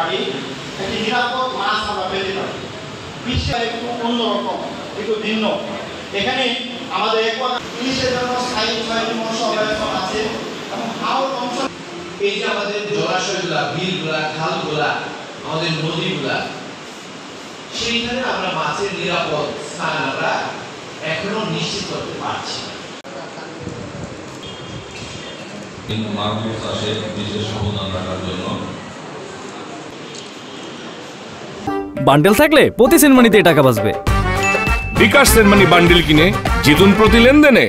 পারি, একটি নিরাপদ মাছ আমরা পেতে পারি। বিশ্বের একটু অন্যরকম, একটু ভিন্ন। এখানে আমাদের ইলিশের জন্য স্থায়ী ৬টি মৎস্য অভয়ারণ্য আছে এবং হাওর অংশ। এই যে আমাদের জলাশয়গুলা, বিলগুলা, খালগুলা, আমাদের নদীগুলা, সেইখানে আমরা মাছের নিরাপদ স্থান আমরা এখনো নিশ্চিত করতে পারছি না। মাগুর চাষে বিশেষ অবদান রাখার জন্য বান্ডেল থাকলে প্রতি সেনমানিতে টাকা বাঁচবে। বিকাশ সেনমানি বান্ডেল কিনে জিতুন প্রতি লেনদেনে।